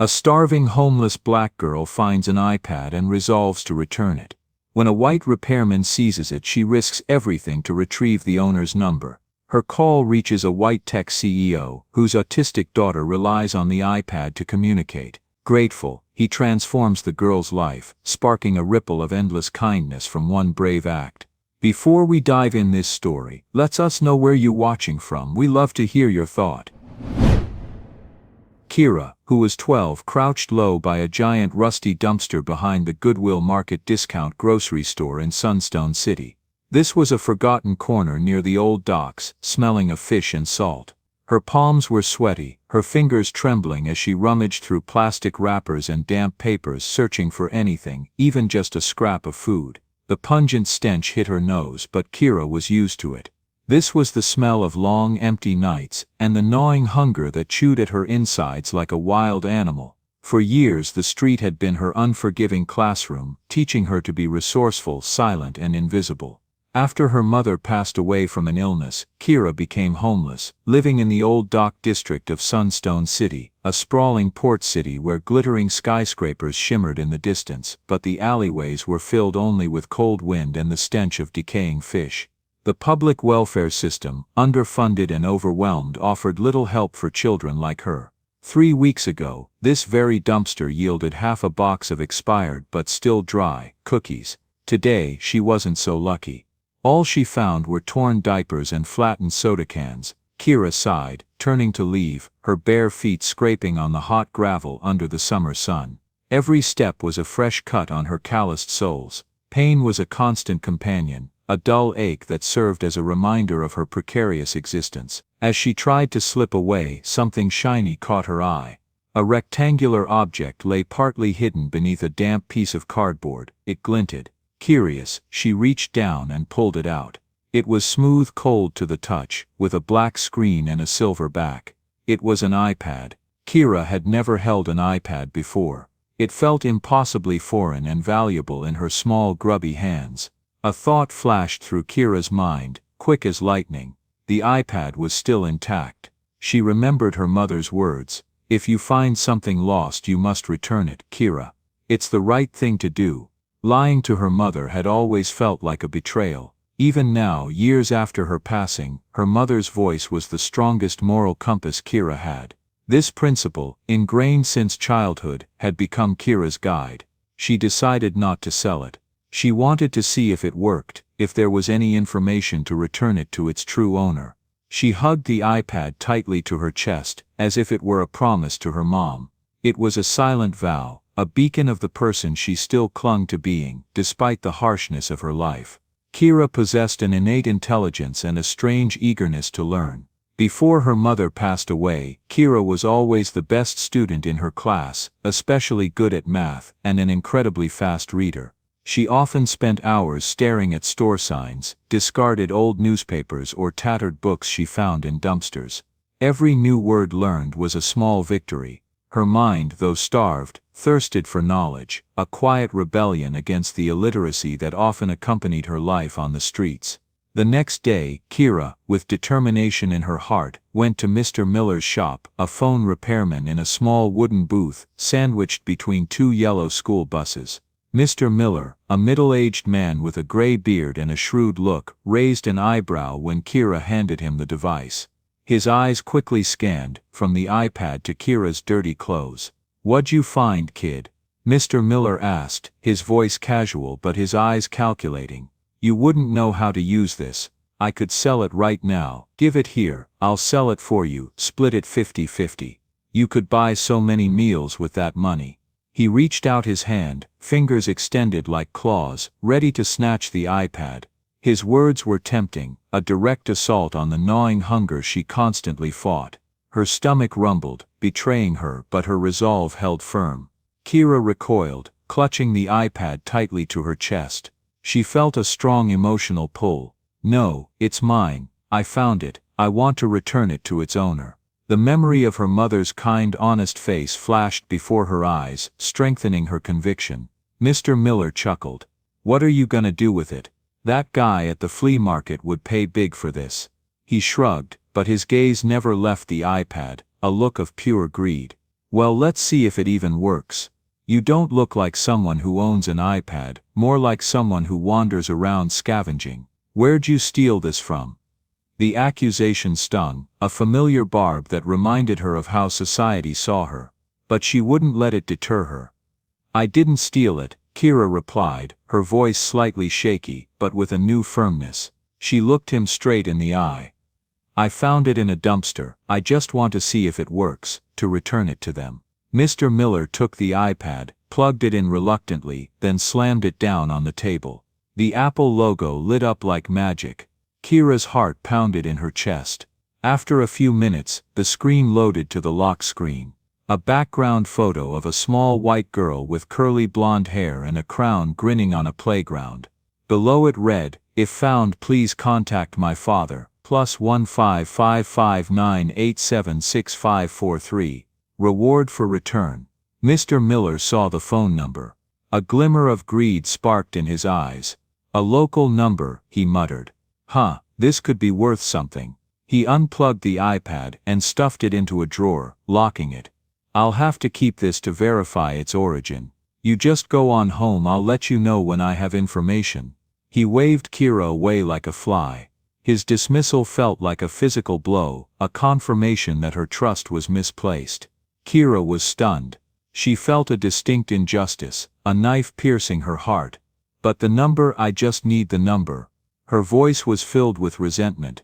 A starving homeless black girl finds an iPad and resolves to return it. When a white repairman seizes it, she risks everything to retrieve the owner's number. Her call reaches a white tech CEO, whose autistic daughter relies on the iPad to communicate. Grateful, he transforms the girl's life, sparking a ripple of endless kindness from one brave act. Before we dive in this story, let us know where you're watching from. We love to hear your thought. Kira, who was 12, crouched low by a giant rusty dumpster behind the Goodwill Market discount grocery store in Sunstone City. This was a forgotten corner near the old docks, smelling of fish and salt. Her palms were sweaty, her fingers trembling as she rummaged through plastic wrappers and damp papers, searching for anything, even just a scrap of food. The pungent stench hit her nose, but Kira was used to it. This was the smell of long, empty nights, and the gnawing hunger that chewed at her insides like a wild animal. For years the street had been her unforgiving classroom, teaching her to be resourceful, silent, and invisible. After her mother passed away from an illness, Kira became homeless, living in the old dock district of Sunstone City, a sprawling port city where glittering skyscrapers shimmered in the distance, but the alleyways were filled only with cold wind and the stench of decaying fish. The public welfare system, underfunded and overwhelmed, offered little help for children like her. 3 weeks ago, this very dumpster yielded half a box of expired but still dry cookies. Today, she wasn't so lucky. All she found were torn diapers and flattened soda cans. Kira sighed, turning to leave, her bare feet scraping on the hot gravel under the summer sun. Every step was a fresh cut on her calloused soles. Pain was a constant companion, a dull ache that served as a reminder of her precarious existence. As she tried to slip away, something shiny caught her eye. A rectangular object lay partly hidden beneath a damp piece of cardboard. It glinted. Curious, she reached down and pulled it out. It was smooth, cold to the touch, with a black screen and a silver back. It was an iPad. Kira had never held an iPad before. It felt impossibly foreign and valuable in her small, grubby hands. A thought flashed through Kira's mind, quick as lightning. The iPad was still intact. She remembered her mother's words. "If you find something lost, you must return it, Kira. It's the right thing to do." Lying to her mother had always felt like a betrayal. Even now, years after her passing, her mother's voice was the strongest moral compass Kira had. This principle, ingrained since childhood, had become Kira's guide. She decided not to sell it. She wanted to see if it worked, if there was any information to return it to its true owner. She hugged the iPad tightly to her chest, as if it were a promise to her mom. It was a silent vow, a beacon of the person she still clung to being, despite the harshness of her life. Kira possessed an innate intelligence and a strange eagerness to learn. Before her mother passed away, Kira was always the best student in her class, especially good at math, and an incredibly fast reader. She often spent hours staring at store signs, discarded old newspapers or tattered books she found in dumpsters. Every new word learned was a small victory. Her mind, though starved, thirsted for knowledge, a quiet rebellion against the illiteracy that often accompanied her life on the streets. The next day, Kira, with determination in her heart, went to Mr. Miller's shop, a phone repairman in a small wooden booth, sandwiched between 2 yellow school buses. Mr. Miller, a middle-aged man with a gray beard and a shrewd look, raised an eyebrow when Kira handed him the device. His eyes quickly scanned, from the iPad to Kira's dirty clothes. "What'd you find, kid?" Mr. Miller asked, his voice casual but his eyes calculating. "You wouldn't know how to use this. I could sell it right now. Give it here, I'll sell it for you, split it 50-50. You could buy so many meals with that money." He reached out his hand, fingers extended like claws, ready to snatch the iPad. His words were tempting, a direct assault on the gnawing hunger she constantly fought. Her stomach rumbled, betraying her, but her resolve held firm. Kira recoiled, clutching the iPad tightly to her chest. She felt a strong emotional pull. "No, it's mine. I found it. I want to return it to its owner." The memory of her mother's kind, honest face flashed before her eyes, strengthening her conviction. Mr. Miller chuckled. "What are you gonna do with it? That guy at the flea market would pay big for this." He shrugged, but his gaze never left the iPad, a look of pure greed. Well, let's see if it even works. You don't look like someone who owns an iPad, more like someone who wanders around scavenging. Where'd you steal this from? The accusation stung, a familiar barb that reminded her of how society saw her. But she wouldn't let it deter her. I didn't steal it, Kira replied, her voice slightly shaky, but with a new firmness. She looked him straight in the eye. I found it in a dumpster. I just want to see if it works, to return it to them. Mr. Miller took the iPad, plugged it in reluctantly, then slammed it down on the table. The Apple logo lit up like magic. Kira's heart pounded in her chest. After a few minutes, the screen loaded to the lock screen. A background photo of a small white girl with curly blonde hair and a crown grinning on a playground. Below it read, "If found, please contact my father, +1 5559876543. Reward for return." Mr. Miller saw the phone number. A glimmer of greed sparked in his eyes. "A local number," he muttered. "Huh, this could be worth something." He unplugged the iPad and stuffed it into a drawer, locking it. "I'll have to keep this to verify its origin. You just go on home, I'll let you know when I have information." He waved Kira away like a fly. His dismissal felt like a physical blow, a confirmation that her trust was misplaced. Kira was stunned. She felt a distinct injustice, a knife piercing her heart. "But the number, I just need the number." Her voice was filled with resentment.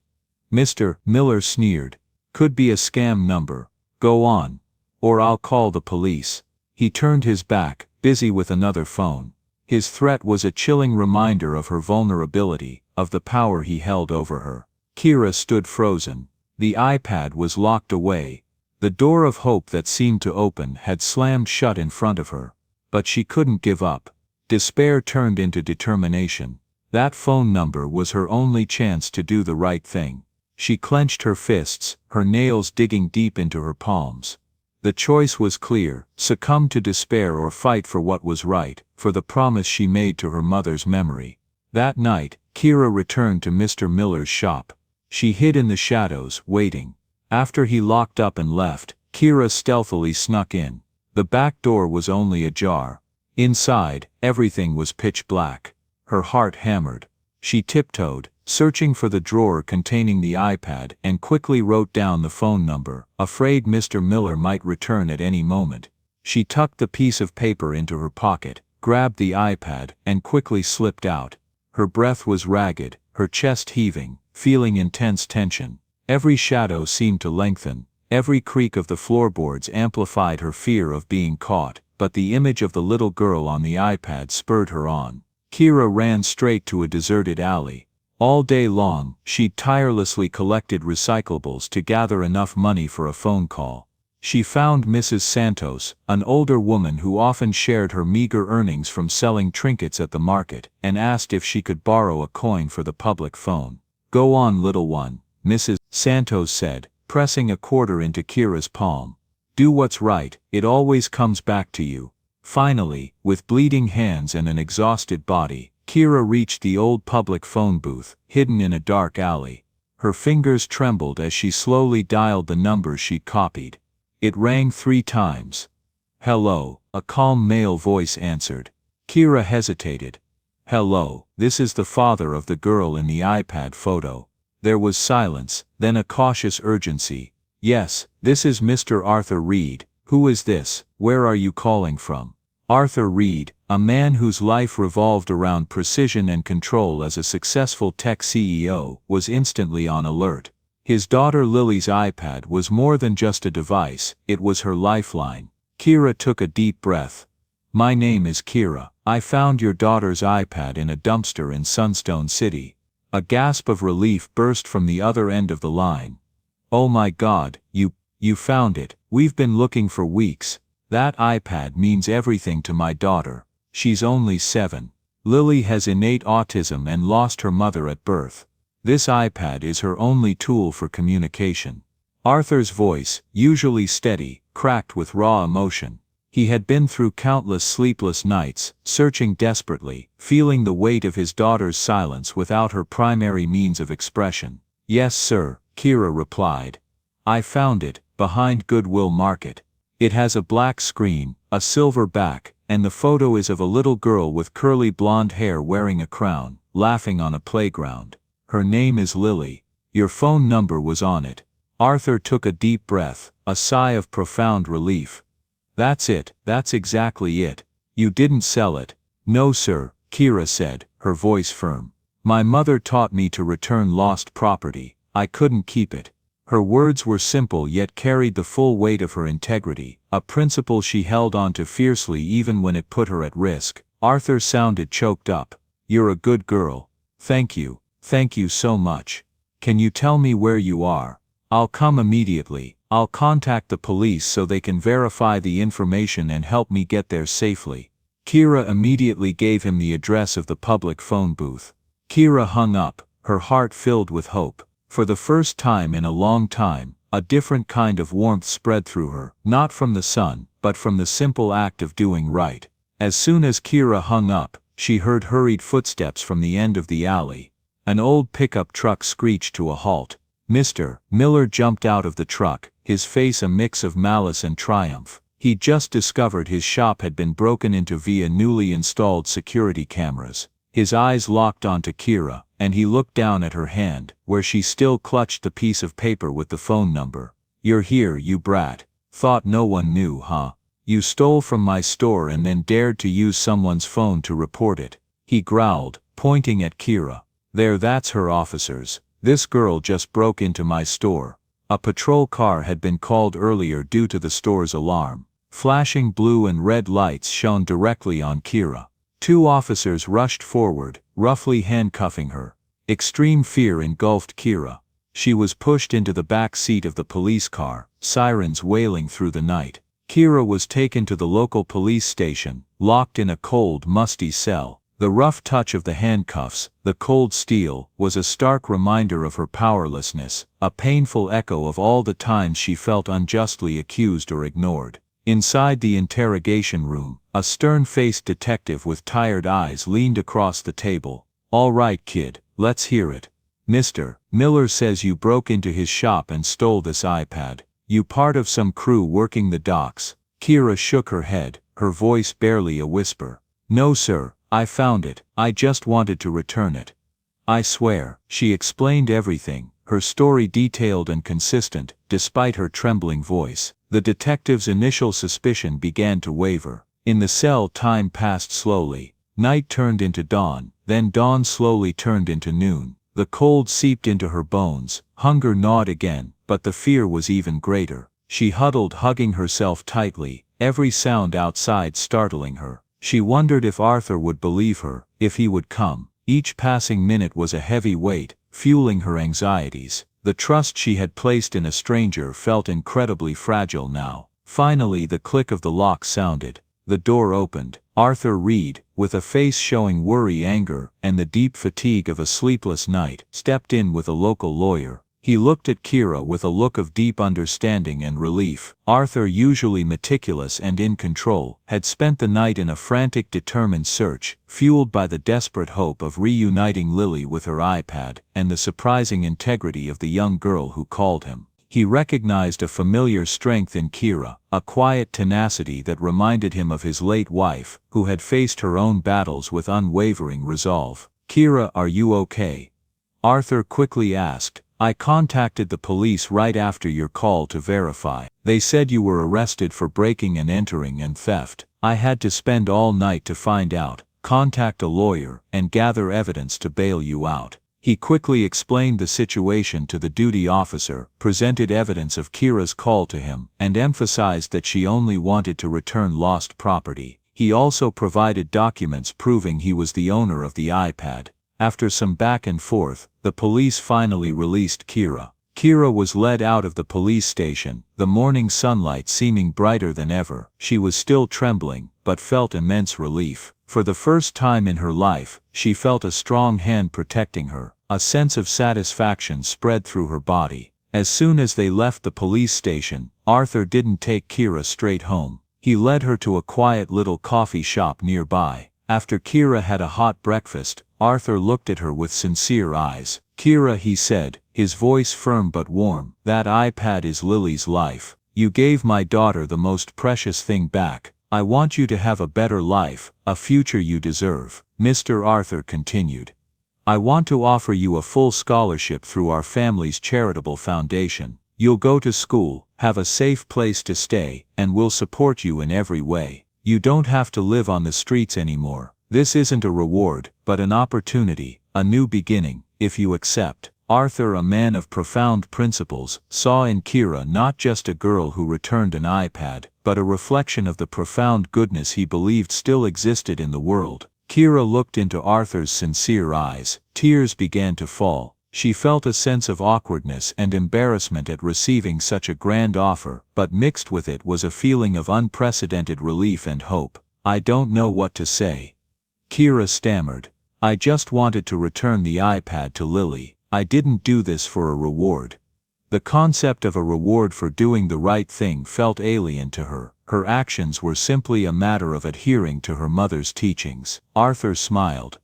"Mr. Miller sneered. Could be a scam number. Go on. Or I'll call the police." He turned his back, busy with another phone. His threat was a chilling reminder of her vulnerability, of the power he held over her. Kira stood frozen. The iPad was locked away. The door of hope that seemed to open had slammed shut in front of her. But she couldn't give up. Despair turned into determination. That phone number was her only chance to do the right thing. She clenched her fists, her nails digging deep into her palms. The choice was clear: succumb to despair or fight for what was right, for the promise she made to her mother's memory. That night, Kira returned to Mr. Miller's shop. She hid in the shadows, waiting. After he locked up and left, Kira stealthily snuck in. The back door was only ajar. Inside, everything was pitch black. Her heart hammered. She tiptoed, searching for the drawer containing the iPad, and quickly wrote down the phone number, afraid Mr. Miller might return at any moment. She tucked the piece of paper into her pocket, grabbed the iPad, and quickly slipped out. Her breath was ragged, her chest heaving, feeling intense tension. Every shadow seemed to lengthen. Every creak of the floorboards amplified her fear of being caught, but the image of the little girl on the iPad spurred her on. Kira ran straight to a deserted alley. All day long, she'd tirelessly collected recyclables to gather enough money for a phone call. She found Mrs. Santos, an older woman who often shared her meager earnings from selling trinkets at the market, and asked if she could borrow a coin for the public phone. "Go on, little one," Mrs. Santos said, pressing a quarter into Kira's palm. "Do what's right, it always comes back to you." Finally, with bleeding hands and an exhausted body, Kira reached the old public phone booth, hidden in a dark alley. Her fingers trembled as she slowly dialed the numbers she'd copied. It rang 3 times. "Hello," a calm male voice answered. Kira hesitated. "Hello, this is the father of the girl in the iPad photo." There was silence, then a cautious urgency. "Yes, this is Mr. Arthur Reed. Who is this? Where are you calling from?" Arthur Reed, a man whose life revolved around precision and control as a successful tech CEO, was instantly on alert. His daughter Lily's iPad was more than just a device, it was her lifeline. Kira took a deep breath. "My name is Kira. I found your daughter's iPad in a dumpster in Sunstone City." A gasp of relief burst from the other end of the line. "Oh my God, you found it. We've been looking for weeks. That iPad means everything to my daughter. She's only 7. Lily has innate autism and lost her mother at birth. This iPad is her only tool for communication." Arthur's voice, usually steady, cracked with raw emotion. He had been through countless sleepless nights, searching desperately, feeling the weight of his daughter's silence without her primary means of expression. "Yes, sir," Kira replied. "I found it, behind Goodwill Market. It has a black screen, a silver back, and the photo is of a little girl with curly blonde hair wearing a crown, laughing on a playground. Her name is Lily. Your phone number was on it. Arthur took a deep breath, a sigh of profound relief. That's it, that's exactly it. You didn't sell it. No sir, Kira said, her voice firm. My mother taught me to return lost property. I couldn't keep it. Her words were simple yet carried the full weight of her integrity, a principle she held on to fiercely even when it put her at risk. Arthur sounded choked up. You're a good girl. Thank you so much. Can you tell me where you are? I'll come immediately. I'll contact the police so they can verify the information and help me get there safely. Kira immediately gave him the address of the public phone booth. Kira hung up, her heart filled with hope. For the first time in a long time, a different kind of warmth spread through her, not from the sun, but from the simple act of doing right. As soon as Kira hung up, she heard hurried footsteps from the end of the alley. An old pickup truck screeched to a halt. Mr. Miller jumped out of the truck, his face a mix of malice and triumph. He'd just discovered his shop had been broken into via newly installed security cameras. His eyes locked onto Kira, and he looked down at her hand, where she still clutched the piece of paper with the phone number. You're here, you brat. Thought no one knew, huh? You stole from my store and then dared to use someone's phone to report it. He growled, pointing at Kira. There, that's her, officers. This girl just broke into my store. A patrol car had been called earlier due to the store's alarm. Flashing blue and red lights shone directly on Kira. 2 officers rushed forward, roughly handcuffing her. Extreme fear engulfed Kira. She was pushed into the back seat of the police car, sirens wailing through the night. Kira was taken to the local police station, locked in a cold, musty cell. The rough touch of the handcuffs, the cold steel, was a stark reminder of her powerlessness, a painful echo of all the times she felt unjustly accused or ignored. Inside the interrogation room, a stern-faced detective with tired eyes leaned across the table. All right, kid, let's hear it. Mr. Miller says you broke into his shop and stole this iPad. You part of some crew working the docks? Kira shook her head, her voice barely a whisper. No sir, I found it. I just wanted to return it. I swear. She explained everything, her story detailed and consistent, despite her trembling voice. The detective's initial suspicion began to waver. In the cell, time passed slowly. Night turned into dawn, then dawn slowly turned into noon. The cold seeped into her bones, hunger gnawed again, but the fear was even greater. She huddled, hugging herself tightly, every sound outside startling her. She wondered if Arthur would believe her, if he would come. Each passing minute was a heavy weight, fueling her anxieties. The trust she had placed in a stranger felt incredibly fragile now. Finally the click of the lock sounded. The door opened. Arthur Reed, with a face showing worry, anger, and the deep fatigue of a sleepless night, stepped in with a local lawyer. He looked at Kira with a look of deep understanding and relief. Arthur, usually meticulous and in control, had spent the night in a frantic, determined search, fueled by the desperate hope of reuniting Lily with her iPad, and the surprising integrity of the young girl who called him. He recognized a familiar strength in Kira, a quiet tenacity that reminded him of his late wife, who had faced her own battles with unwavering resolve. Kira, are you okay? Arthur quickly asked. I contacted the police right after your call to verify. They said you were arrested for breaking and entering and theft. I had to spend all night to find out, contact a lawyer, and gather evidence to bail you out. He quickly explained the situation to the duty officer, presented evidence of Kira's call to him, and emphasized that she only wanted to return lost property. He also provided documents proving he was the owner of the iPad. After some back and forth, the police finally released Kira. Kira was led out of the police station, the morning sunlight seeming brighter than ever. She was still trembling, but felt immense relief. For the first time in her life, she felt a strong hand protecting her. A sense of satisfaction spread through her body. As soon as they left the police station, Arthur didn't take Kira straight home. He led her to a quiet little coffee shop nearby. After Kira had a hot breakfast, Arthur looked at her with sincere eyes. Kira, he said, his voice firm but warm, that iPad is Lily's life. You gave my daughter the most precious thing back. I want you to have a better life, a future you deserve," Mr. Arthur continued. "I want to offer you a full scholarship through our family's charitable foundation. You'll go to school, have a safe place to stay, and we'll support you in every way. You don't have to live on the streets anymore. This isn't a reward, but an opportunity, a new beginning, if you accept." Arthur, a man of profound principles, saw in Kira not just a girl who returned an iPad, but a reflection of the profound goodness he believed still existed in the world. Kira looked into Arthur's sincere eyes. Tears began to fall. She felt a sense of awkwardness and embarrassment at receiving such a grand offer, but mixed with it was a feeling of unprecedented relief and hope. "I don't know what to say," Kira stammered. "I just wanted to return the iPad to Lily. I didn't do this for a reward." The concept of a reward for doing the right thing felt alien to her. Her actions were simply a matter of adhering to her mother's teachings. Arthur smiled.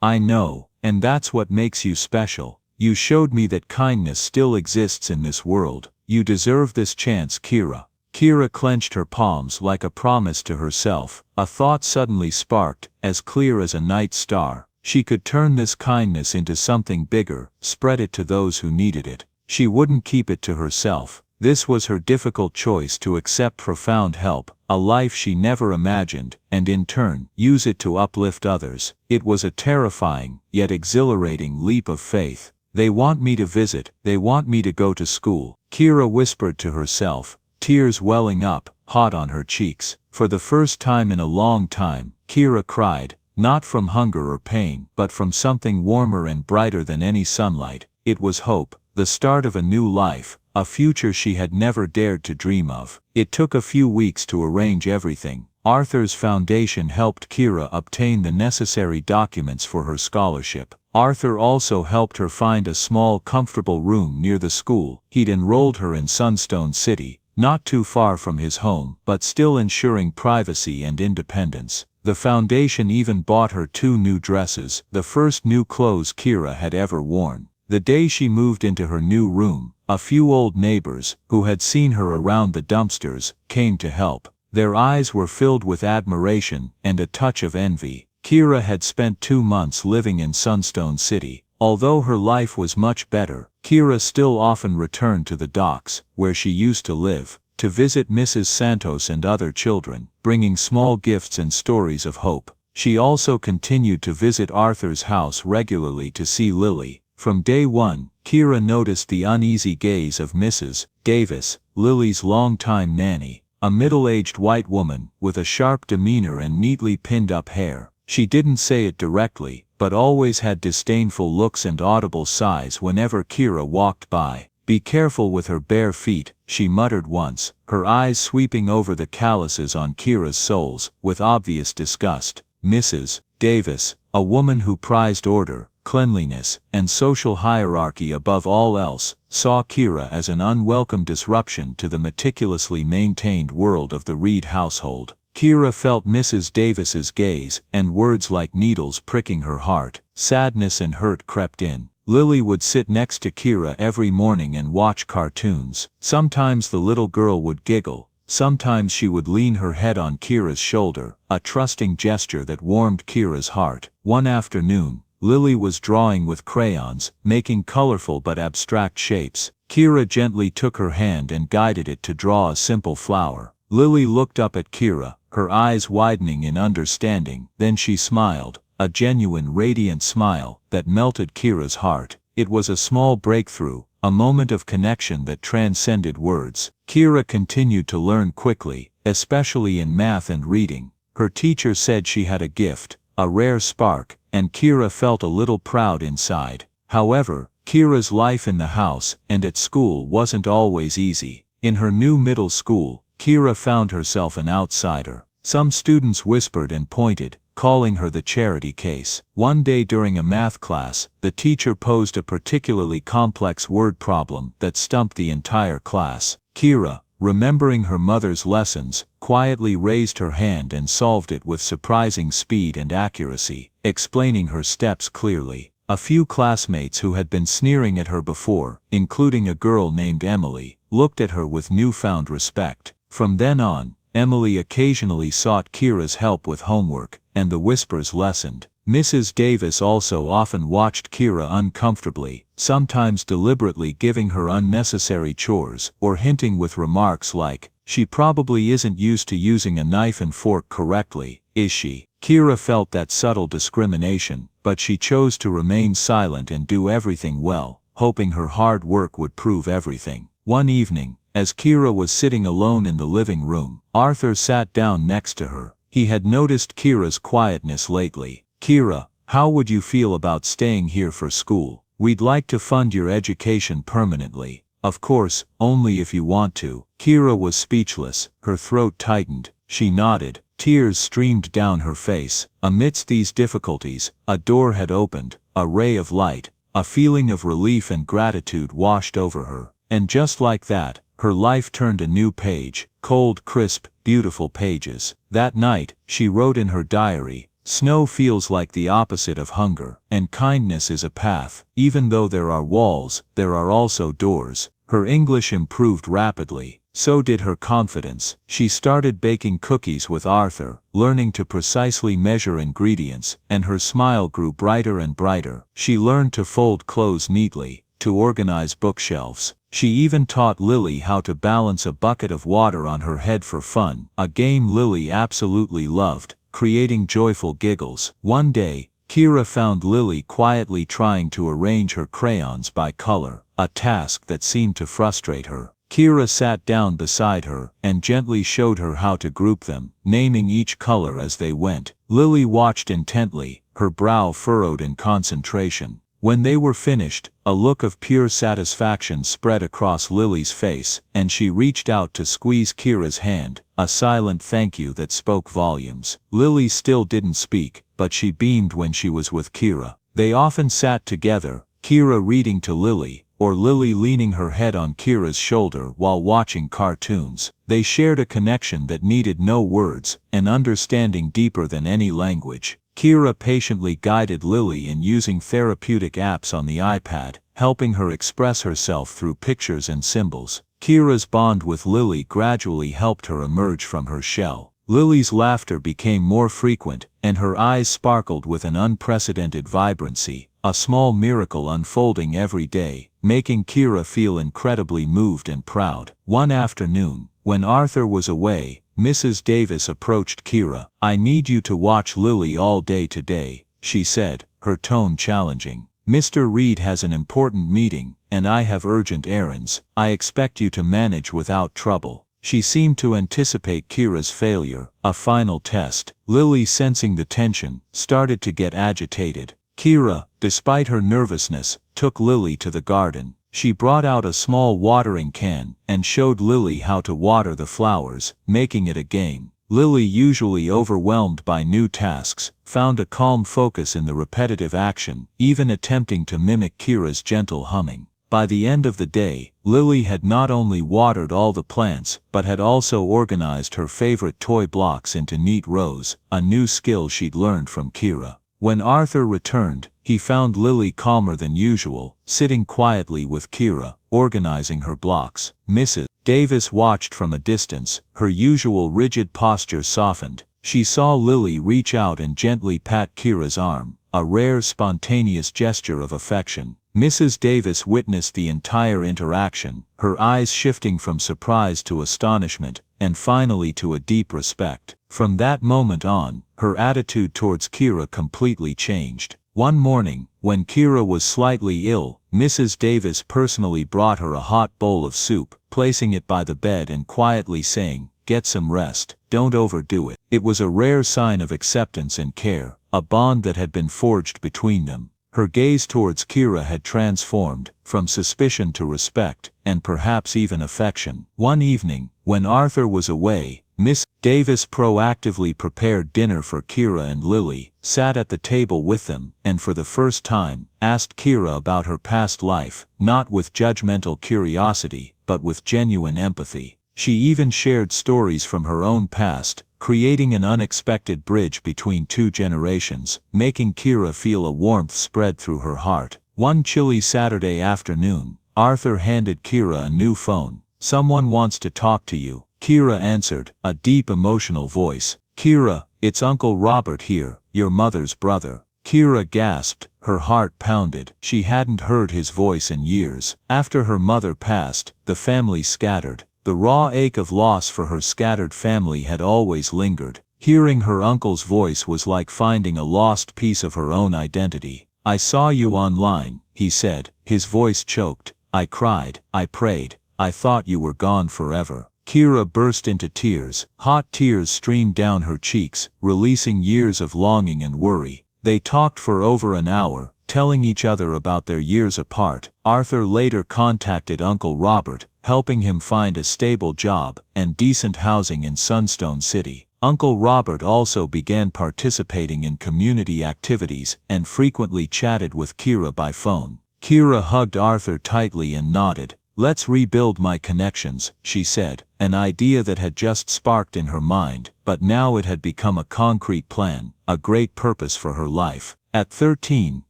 "I know, and that's what makes you special. You showed me that kindness still exists in this world. You deserve this chance, Kira." Kira clenched her palms like a promise to herself. A thought suddenly sparked, as clear as a night star. She could turn this kindness into something bigger, spread it to those who needed it. She wouldn't keep it to herself. This was her difficult choice: to accept profound help, a life she never imagined, and in turn, use it to uplift others. It was a terrifying, yet exhilarating leap of faith. "They want me to visit, they want me to go to school," Kira whispered to herself, tears welling up, hot on her cheeks. For the first time in a long time, Kira cried, not from hunger or pain, but from something warmer and brighter than any sunlight. It was hope, the start of a new life, a future she had never dared to dream of. It took a few weeks to arrange everything. Arthur's foundation helped Kira obtain the necessary documents for her scholarship. Arthur also helped her find a small, comfortable room near the school. He'd enrolled her in Sunstone City, not too far from his home, but still ensuring privacy and independence. The foundation even bought her 2 new dresses, the first new clothes Kira had ever worn. The day she moved into her new room, a few old neighbors, who had seen her around the dumpsters, came to help. Their eyes were filled with admiration and a touch of envy. Kira had spent 2 months living in Sunstone City. Although her life was much better, Kira still often returned to the docks, where she used to live, to visit Mrs. Santos and other children, bringing small gifts and stories of hope. She also continued to visit Arthur's house regularly to see Lily. From day one, Kira noticed the uneasy gaze of Mrs. Davis, Lily's longtime nanny, a middle-aged white woman with a sharp demeanor and neatly pinned-up hair. She didn't say it directly, but always had disdainful looks and audible sighs whenever Kira walked by. "Be careful with her bare feet," she muttered once, her eyes sweeping over the calluses on Kira's soles, with obvious disgust. Mrs. Davis, a woman who prized order, cleanliness, and social hierarchy above all else, saw Kira as an unwelcome disruption to the meticulously maintained world of the Reed household. Kira felt Mrs. Davis's gaze, and words like needles pricking her heart. Sadness and hurt crept in. Lily would sit next to Kira every morning and watch cartoons. Sometimes the little girl would giggle. Sometimes she would lean her head on Kira's shoulder, a trusting gesture that warmed Kira's heart. One afternoon, Lily was drawing with crayons, making colorful but abstract shapes. Kira gently took her hand and guided it to draw a simple flower. Lily looked up at Kira, her eyes widening in understanding. Then she smiled, a genuine radiant smile that melted Kira's heart. It was a small breakthrough, a moment of connection that transcended words. Kira continued to learn quickly, especially in math and reading. Her teacher said she had a gift, a rare spark, and Kira felt a little proud inside. However, Kira's life in the house and at school wasn't always easy. In her new middle school, Kira found herself an outsider. Some students whispered and pointed, calling her the charity case. One day during a math class, the teacher posed a particularly complex word problem that stumped the entire class. Kira, remembering her mother's lessons, quietly raised her hand and solved it with surprising speed and accuracy, explaining her steps clearly. A few classmates who had been sneering at her before, including a girl named Emily, looked at her with newfound respect. From then on, Emily occasionally sought Kira's help with homework, and the whispers lessened. Mrs. Davis also often watched Kira uncomfortably, sometimes deliberately giving her unnecessary chores, or hinting with remarks like, "She probably isn't used to using a knife and fork correctly, is she?" Kira felt that subtle discrimination, but she chose to remain silent and do everything well, hoping her hard work would prove everything. One evening, as Kira was sitting alone in the living room, Arthur sat down next to her. He had noticed Kira's quietness lately. "Kira, how would you feel about staying here for school? We'd like to fund your education permanently. Of course, only if you want to." Kira was speechless, her throat tightened. She nodded. Tears streamed down her face. Amidst these difficulties, a door had opened, a ray of light, a feeling of relief and gratitude washed over her. And just like that, her life turned a new page, cold, crisp, beautiful pages. That night, she wrote in her diary, "Snow feels like the opposite of hunger, and kindness is a path. Even though there are walls, there are also doors." Her English improved rapidly. So did her confidence. She started baking cookies with Arthur, learning to precisely measure ingredients, and her smile grew brighter and brighter. She learned to fold clothes neatly, to organize bookshelves. She even taught Lily how to balance a bucket of water on her head for fun, a game Lily absolutely loved, creating joyful giggles. One day, Kira found Lily quietly trying to arrange her crayons by color, a task that seemed to frustrate her. Kira sat down beside her and gently showed her how to group them, naming each color as they went. Lily watched intently, her brow furrowed in concentration. When they were finished, a look of pure satisfaction spread across Lily's face, and she reached out to squeeze Kira's hand, a silent thank you that spoke volumes. Lily still didn't speak, but she beamed when she was with Kira. They often sat together, Kira reading to Lily, or Lily leaning her head on Kira's shoulder while watching cartoons. They shared a connection that needed no words, an understanding deeper than any language. Kira patiently guided Lily in using therapeutic apps on the iPad, helping her express herself through pictures and symbols. Kira's bond with Lily gradually helped her emerge from her shell. Lily's laughter became more frequent, and her eyes sparkled with an unprecedented vibrancy, a small miracle unfolding every day, making Kira feel incredibly moved and proud. One afternoon, when Arthur was away, Mrs. Davis approached Kira. "I need you to watch Lily all day today," she said, her tone challenging. "Mr. Reed has an important meeting, and I have urgent errands. I expect you to manage without trouble." She seemed to anticipate Kira's failure, a final test. Lily, sensing the tension, started to get agitated. Kira, despite her nervousness, took Lily to the garden. She brought out a small watering can and showed Lily how to water the flowers, making it a game. Lily, usually overwhelmed by new tasks, found a calm focus in the repetitive action, even attempting to mimic Kira's gentle humming. By the end of the day, Lily had not only watered all the plants, but had also organized her favorite toy blocks into neat rows, a new skill she'd learned from Kira. When Arthur returned, he found Lily calmer than usual, sitting quietly with Kira, organizing her blocks. Mrs. Davis watched from a distance, her usual rigid posture softened. She saw Lily reach out and gently pat Kira's arm, a rare spontaneous gesture of affection. Mrs. Davis witnessed the entire interaction, her eyes shifting from surprise to astonishment, and finally to a deep respect. From that moment on, her attitude towards Kira completely changed. One morning, when Kira was slightly ill, Mrs. Davis personally brought her a hot bowl of soup, placing it by the bed and quietly saying, "Get some rest, don't overdo it." It was a rare sign of acceptance and care, a bond that had been forged between them. Her gaze towards Kira had transformed, from suspicion to respect, and perhaps even affection. One evening, when Arthur was away, Miss Davis proactively prepared dinner for Kira and Lily, sat at the table with them, and for the first time, asked Kira about her past life, not with judgmental curiosity, but with genuine empathy. She even shared stories from her own past, creating an unexpected bridge between two generations, making Kira feel a warmth spread through her heart. One chilly Saturday afternoon, Arthur handed Kira a new phone, Someone wants to talk to you, Kira answered, a deep emotional voice. Kira, it's Uncle Robert here, your mother's brother. Kira gasped, her heart pounded. She hadn't heard his voice in years. After her mother passed, the family scattered. The raw ache of loss for her scattered family had always lingered. Hearing her uncle's voice was like finding a lost piece of her own identity. I saw you online, he said, his voice choked. I cried, I prayed, I thought you were gone forever. Kira burst into tears. Hot tears streamed down her cheeks, releasing years of longing and worry. They talked for over an hour, telling each other about their years apart. Arthur later contacted Uncle Robert, helping him find a stable job and decent housing in Sunstone City. Uncle Robert also began participating in community activities and frequently chatted with Kira by phone. Kira hugged Arthur tightly and nodded. Let's rebuild my connections, she said, an idea that had just sparked in her mind, but now it had become a concrete plan, a great purpose for her life. At 13,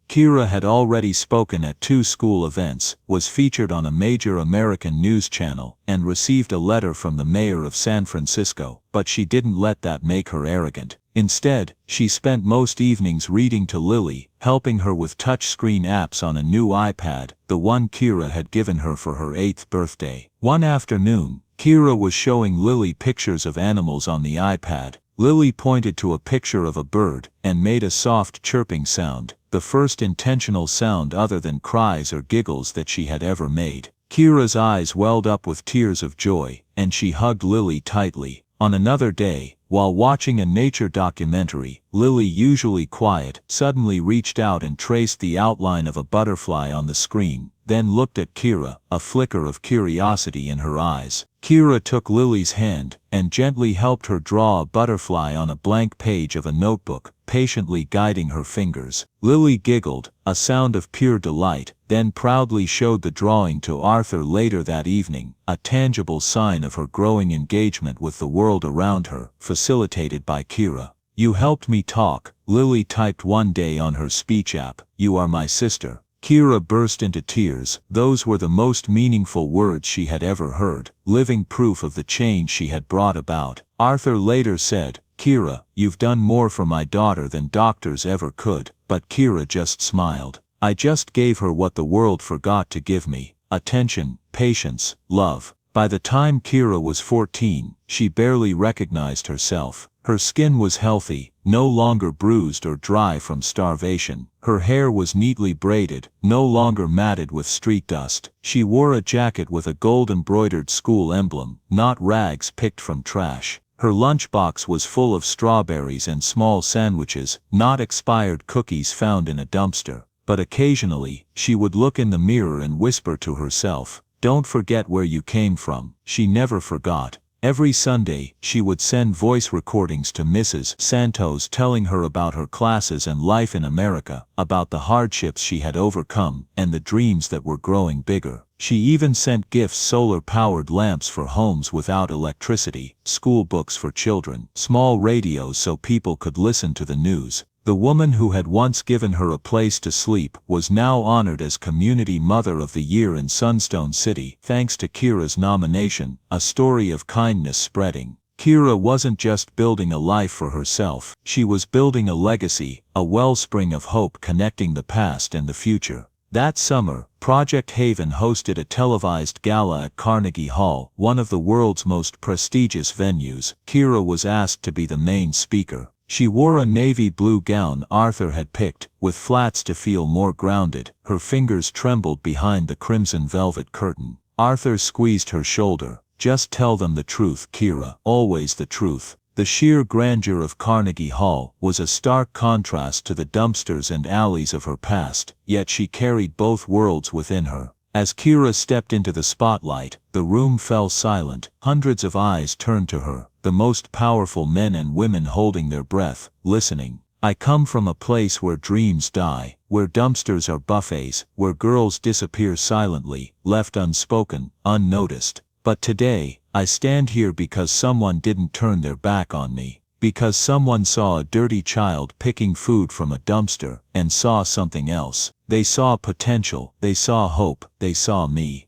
Kira had already spoken at 2 school events, was featured on a major American news channel, and received a letter from the mayor of San Francisco, but she didn't let that make her arrogant. Instead, she spent most evenings reading to Lily, helping her with touchscreen apps on a new iPad, the one Kira had given her for her 8th birthday. One afternoon, Kira was showing Lily pictures of animals on the iPad. Lily pointed to a picture of a bird and made a soft chirping sound, the first intentional sound other than cries or giggles that she had ever made. Kira's eyes welled up with tears of joy, and she hugged Lily tightly. On another day, while watching a nature documentary, Lily, usually quiet, suddenly reached out and traced the outline of a butterfly on the screen, then looked at Kira, a flicker of curiosity in her eyes. Kira took Lily's hand and gently helped her draw a butterfly on a blank page of a notebook, patiently guiding her fingers. Lily giggled, a sound of pure delight, then proudly showed the drawing to Arthur later that evening, a tangible sign of her growing engagement with the world around her, facilitated by Kira. You helped me talk, Lily typed one day on her speech app. You are my sister. Kira burst into tears. Those were the most meaningful words she had ever heard, living proof of the change she had brought about. Arthur later said, Kira, you've done more for my daughter than doctors ever could, but Kira just smiled. I just gave her what the world forgot to give me: attention, patience, love. By the time Kira was 14, she barely recognized herself. Her skin was healthy, no longer bruised or dry from starvation. Her hair was neatly braided, no longer matted with street dust. She wore a jacket with a gold-embroidered school emblem, not rags picked from trash. Her lunchbox was full of strawberries and small sandwiches, not expired cookies found in a dumpster. But occasionally, she would look in the mirror and whisper to herself, "Don't forget where you came from." She never forgot. Every Sunday, she would send voice recordings to Mrs. Santos telling her about her classes and life in America, about the hardships she had overcome, and the dreams that were growing bigger. She even sent gifts: solar-powered lamps for homes without electricity, school books for children, small radios so people could listen to the news. The woman who had once given her a place to sleep was now honored as Community Mother of the Year in Sunstone City, thanks to Kira's nomination, a story of kindness spreading. Kira wasn't just building a life for herself, she was building a legacy, a wellspring of hope connecting the past and the future. That summer, Project Haven hosted a televised gala at Carnegie Hall, one of the world's most prestigious venues. Kira was asked to be the main speaker. She wore a navy blue gown Arthur had picked, with flats to feel more grounded. Her fingers trembled behind the crimson velvet curtain. Arthur squeezed her shoulder. "Just tell them the truth, Kira, always the truth." The sheer grandeur of Carnegie Hall was a stark contrast to the dumpsters and alleys of her past, yet she carried both worlds within her. As Kira stepped into the spotlight, the room fell silent. Hundreds of eyes turned to her, the most powerful men and women holding their breath, listening. "I come from a place where dreams die, where dumpsters are buffets, where girls disappear silently, left unspoken, unnoticed. But today, I stand here because someone didn't turn their back on me. Because someone saw a dirty child picking food from a dumpster, and saw something else. They saw potential, they saw hope, they saw me."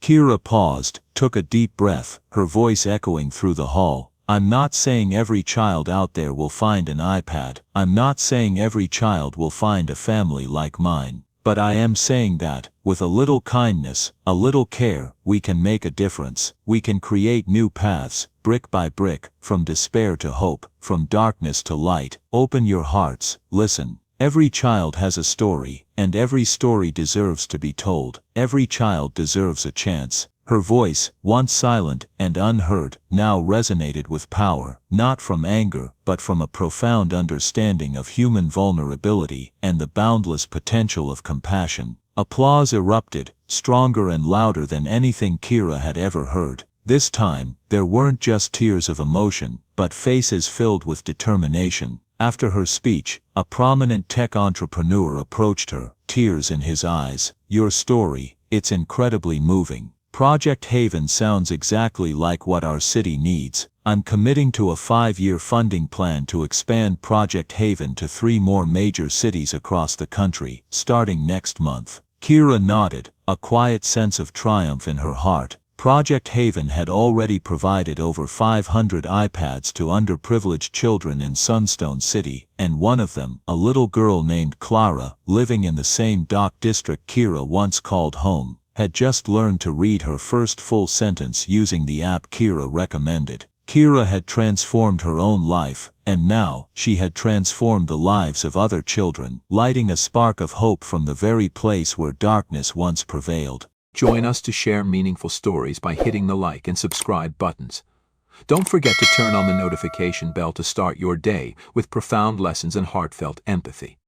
Kira paused, took a deep breath, her voice echoing through the hall. I'm not saying every child out there will find an iPad. I'm not saying every child will find a family like mine. But I am saying that, with a little kindness, a little care, we can make a difference. We can create new paths, brick by brick, from despair to hope, from darkness to light. Open your hearts, listen. Every child has a story, and every story deserves to be told. Every child deserves a chance. Her voice, once silent and unheard, now resonated with power, not from anger, but from a profound understanding of human vulnerability and the boundless potential of compassion. Applause erupted, stronger and louder than anything Kira had ever heard. This time, there weren't just tears of emotion, but faces filled with determination. After her speech, a prominent tech entrepreneur approached her, tears in his eyes. Your story, it's incredibly moving. Project Haven sounds exactly like what our city needs. I'm committing to a 5-year funding plan to expand Project Haven to 3 more major cities across the country, starting next month. Kira nodded, a quiet sense of triumph in her heart. Project Haven had already provided over 500 iPads to underprivileged children in Sunstone City, and one of them, a little girl named Clara, living in the same dock district Kira once called home, had just learned to read her first full sentence using the app Kira recommended. Kira had transformed her own life, and now, she had transformed the lives of other children, lighting a spark of hope from the very place where darkness once prevailed. Join us to share meaningful stories by hitting the like and subscribe buttons. Don't forget to turn on the notification bell to start your day with profound lessons and heartfelt empathy.